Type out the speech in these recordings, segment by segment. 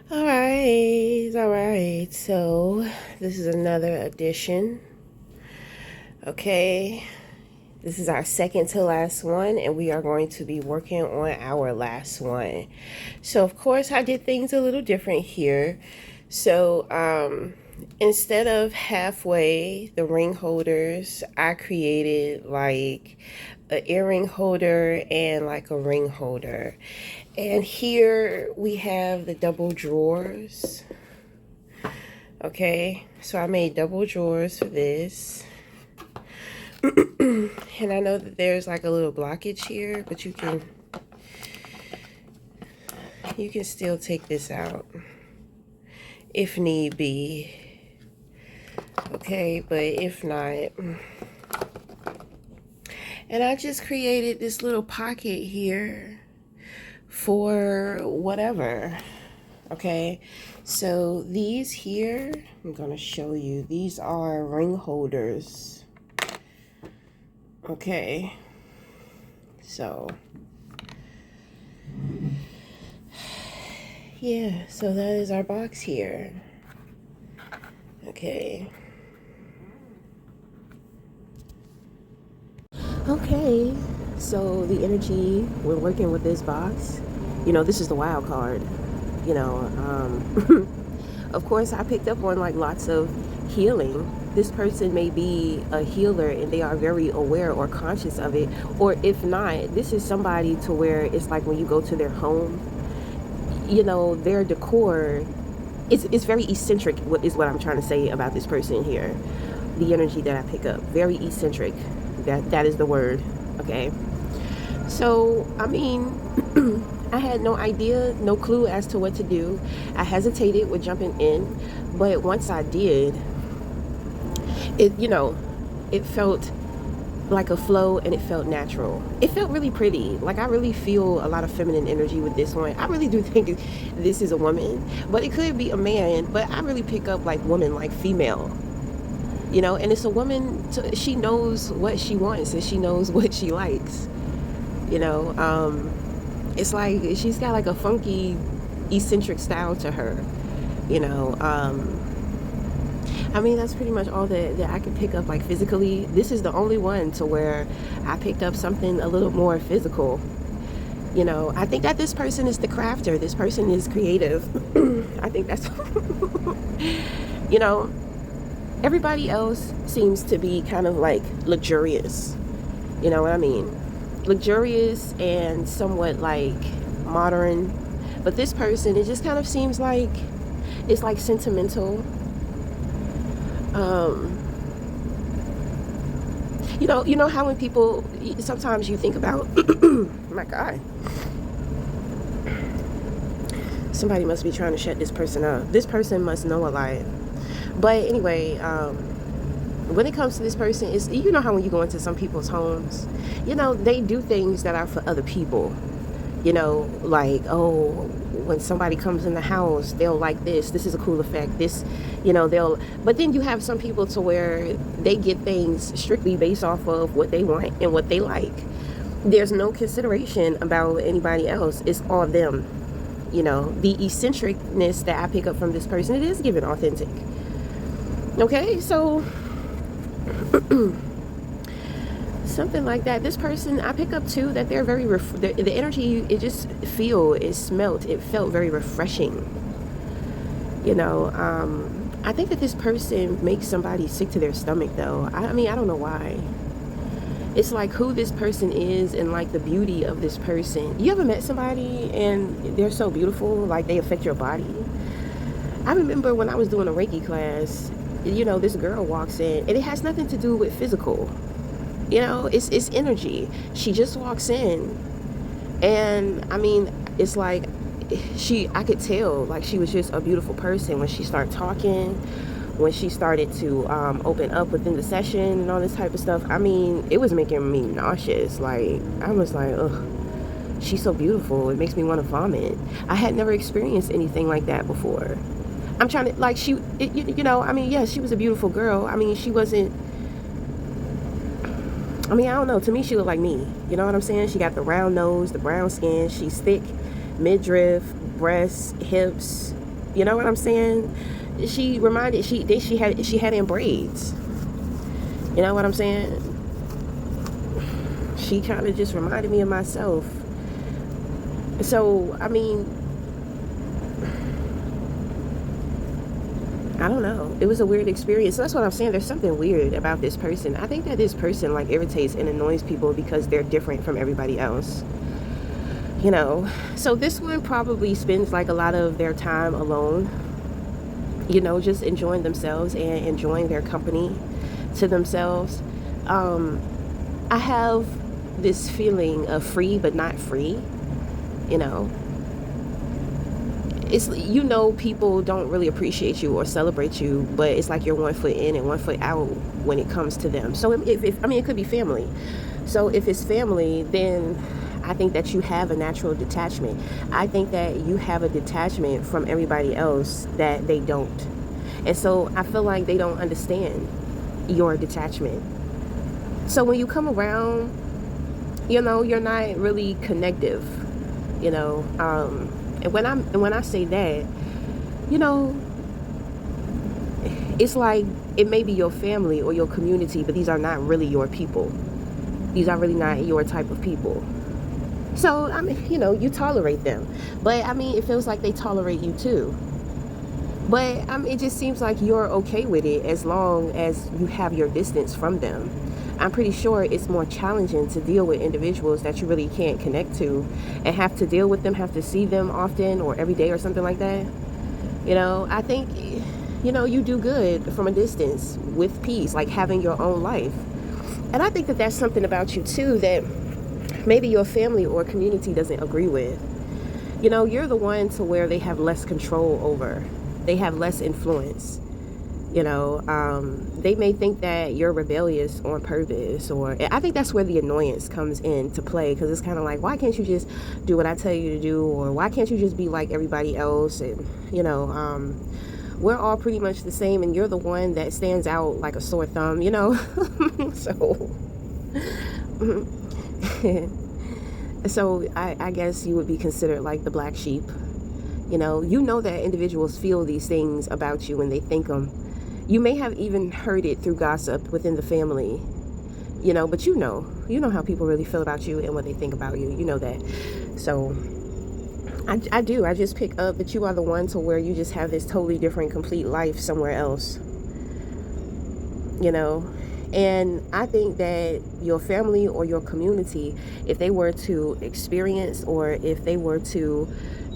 All right. So this is another edition. Okay. This is our second to last one, and we are going to be working on our last one. So, of course, I did things a little different here. So, instead of halfway, the ring holders, I created like an earring holder and like a ring holder. And here we have the double drawers. Okay, so I made double drawers for this. And I know that there's like a little blockage here, but you can still take this out if need be. Okay, but if not, and I just created this little pocket here for whatever. Okay, so these here, I'm gonna show you, these are ring holders. Okay, so yeah, so that is our box here. Okay. Okay, so the energy, we're working with this box. This is the wild card. You know, of course, I picked up on like lots of healing. This person may be a healer and they are very aware or conscious of it. Or if not, this is somebody to where it's like when you go to their home, their decor, it's very eccentric, is what I'm trying to say about this person here. The energy that I pick up, very eccentric. That is the word. Okay. So, I mean, I had no idea, no clue as to what to do. I hesitated with jumping in, but once I did, it felt like a flow and it felt natural. It felt really pretty. Like I really feel a lot of feminine energy with this one. I really do think this is a woman, but it could be a man, but I really pick up like woman, like female. And it's a woman, she knows what she wants and she knows what she likes. It's like she's got like a funky, eccentric style to her. You know, I mean, that's pretty much all that I can pick up, like physically. This is the only one to where I picked up something a little more physical. I think that this person is the crafter. This person is creative. I think that's, you know, everybody else seems to be kind of like luxurious. You know what I mean? Luxurious and somewhat like modern. But this person, it just kind of seems like it's like sentimental. You know how when people, sometimes you think about, my God, somebody must be trying to shut this person up. This person must know a lot. But anyway, when it comes to this person, it's, how when you go into some people's homes, they do things that are for other people. Like, oh, when somebody comes in the house, they'll like this is a cool effect, this, but then you have some people to where they get things strictly based off of what they want and what they like. There's no consideration about anybody else. It's all them. The eccentricness that I pick up from this person, it is given authentic. Okay, so something like that. This person, I pick up too that they're very the energy, it felt very refreshing. I think that this person makes somebody sick to their stomach though. I mean, I don't know why. It's like who this person is and like the beauty of this person. You ever met somebody and they're so beautiful, like they affect your body? I remember when I was doing a Reiki class, this girl walks in and it has nothing to do with physical. It's energy. She just walks in and I mean, it's like I could tell like she was just a beautiful person when she started talking, when she started to open up within the session and all this type of stuff. I mean, it was making me nauseous. Like, I was like, ugh, she's so beautiful. It makes me want to vomit. I had never experienced anything like that before. I'm trying to, like, I mean, yes, she was a beautiful girl. I mean, she wasn't, I mean, I don't know. To me, she looked like me. You know what I'm saying? She got the round nose, the brown skin. She's thick, midriff, breasts, hips. You know what I'm saying? She had in braids. You know what I'm saying? She kind of just reminded me of myself. So, I mean, I don't know. It was a weird experience. So that's what I'm saying. There's something weird about this person. I think that this person like irritates and annoys people because they're different from everybody else. You know, so this one probably spends like a lot of their time alone, you know, just enjoying themselves and enjoying their company to themselves. I have this feeling of free but not free, you know. It's, you know, people don't really appreciate you or celebrate you, but it's like you're 1 foot in and 1 foot out when it comes to them. So if I mean, it could be family. So if it's family, then I think that you have a natural detachment. I think that you have a detachment from everybody else that they don't. And so I feel like they don't understand your detachment. So when you come around, you know, you're not really connective, you know. And when I say that, you know, it's like it may be your family or your community, but these are not really your people. These are really not your type of people. So, I mean, you know, you tolerate them. But, I mean, it feels like they tolerate you too. But, I mean, it just seems like you're okay with it as long as you have your distance from them. I'm pretty sure it's more challenging to deal with individuals that you really can't connect to and have to deal with them, have to see them often or every day or something like that. You know, I think, you know, you do good from a distance with peace, like having your own life. And I think that that's something about you too that maybe your family or community doesn't agree with. You know, you're the one to where they have less control over. They have less influence. You know, they may think that you're rebellious on purpose, or I think that's where the annoyance comes into play, because it's kind of like, why can't you just do what I tell you to do, or why can't you just be like everybody else? And, you know, we're all pretty much the same, and you're the one that stands out like a sore thumb, you know? So... So I guess you would be considered like the black sheep. You know that individuals feel these things about you when they think them. You may have even heard it through gossip within the family, you know, but you know how people really feel about you and what they think about you. You know that. So I do. I just pick up that you are the one to where you just have this totally different, complete life somewhere else. You know. And I think that your family or your community, if they were to experience or if they were to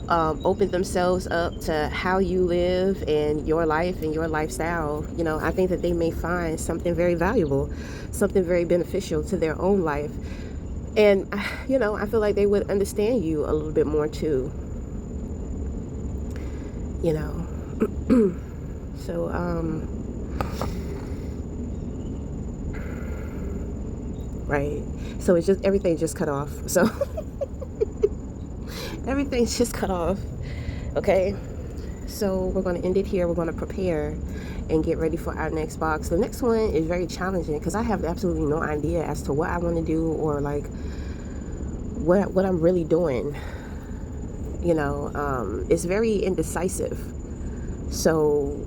open themselves up to how you live and your life and your lifestyle, you know, I think that they may find something very valuable, something very beneficial to their own life. And, you know, I feel like they would understand you a little bit more too, you know. So, right. So it's just, everything just cut off. So everything's just cut off. Okay. So we're going to end it here. We're going to prepare and get ready for our next box. The next one is very challenging because I have absolutely no idea as to what I want to do or like what I'm really doing. You know, it's very indecisive. So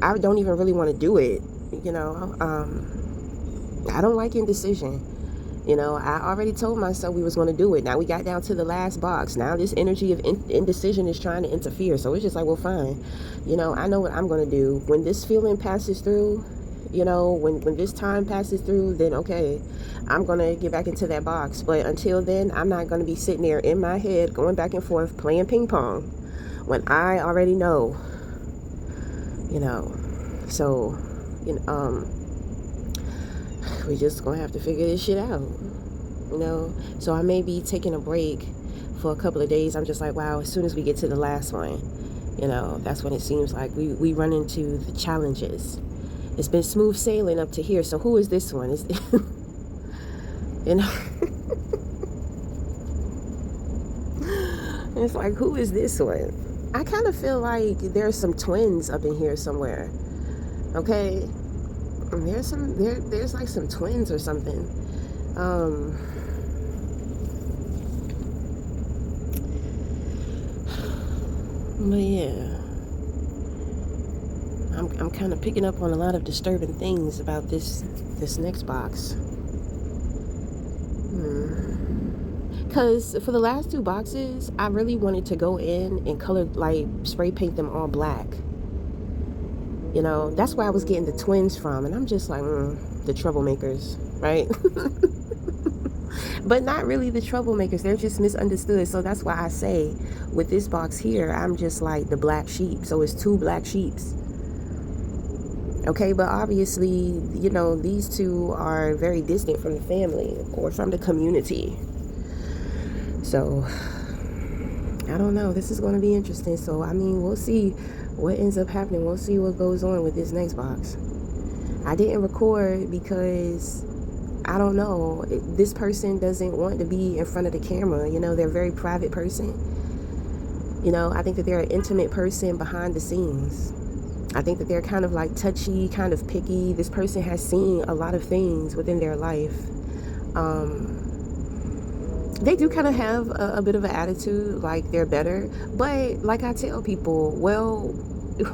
I don't even really want to do it. You know, I don't like indecision. You know, I already told myself we was going to do it. Now we got down to the last box. Now this energy of indecision is trying to interfere. So it's just like, well, fine. You know, I know what I'm going to do. When this feeling passes through, you know, when this time passes through, then okay, I'm going to get back into that box. But until then, I'm not going to be sitting there in my head going back and forth playing ping pong when I already know, you know. So, you know, we just gonna have to figure this shit out, you know. So I may be taking a break for a couple of days. I'm just like, wow, as soon as we get to the last one, you know, that's when it seems like we run into the challenges. It's been smooth sailing up to here. So who is this one? Is you know, it's like, who is this one? I kind of feel like there's some twins up in here somewhere. Okay. There's like some twins or something. But yeah, I'm kind of picking up on a lot of disturbing things about this next box. Because for the last two boxes, I really wanted to go in and color, like, spray paint them all black. You know, that's where I was getting the twins from. And I'm just like, the troublemakers, right? But not really the troublemakers. They're just misunderstood. So that's why I say with this box here, I'm just like the black sheep. So it's two black sheeps. Okay, but obviously, you know, these two are very distant from the family or from the community. So I don't know. This is going to be interesting. So, I mean, we'll see what ends up happening. We'll see what goes on with this next box. I didn't record because, I don't know, this person doesn't want to be in front of the camera. You know, they're a very private person. You know, I think that they're an intimate person behind the scenes. I think that they're kind of like touchy, kind of picky. This person has seen a lot of things within their life. They do kind of have a bit of an attitude, like they're better. But like I tell people, well,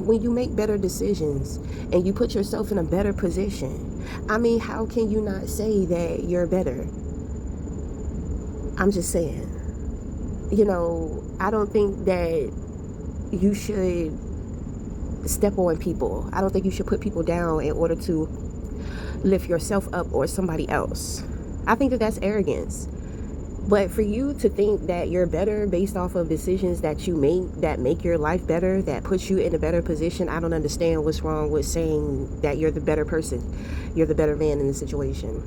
when you make better decisions and you put yourself in a better position, I mean, how can you not say that you're better? I'm just saying. You know, I don't think that you should step on people. I don't think you should put people down in order to lift yourself up or somebody else. I think that that's arrogance. But for you to think that you're better based off of decisions that you make that make your life better, that puts you in a better position, I don't understand what's wrong with saying that you're the better person. You're the better man in the situation.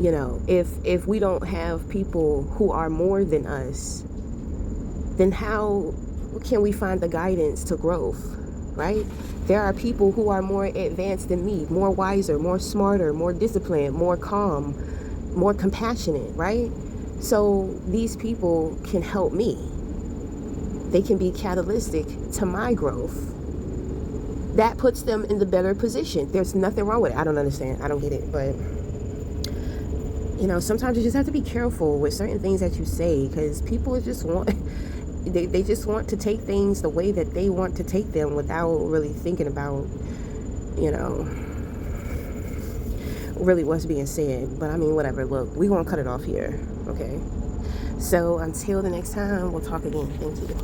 You know, if we don't have people who are more than us, then how can we find the guidance to growth, right? There are people who are more advanced than me, more wiser, more smarter, more disciplined, more calm, more compassionate, right? So these people can help me. They can be catalytic to my growth. That puts them in the better position. There's nothing wrong with it. I don't understand. I don't get it. But, you know, sometimes you just have to be careful with certain things that you say, because people just want, they just want to take things the way that they want to take them without really thinking about, you know, really what's being said. But I mean, whatever. Look, we won't cut it off here. Okay, so until the next time, we'll talk again. Thank you.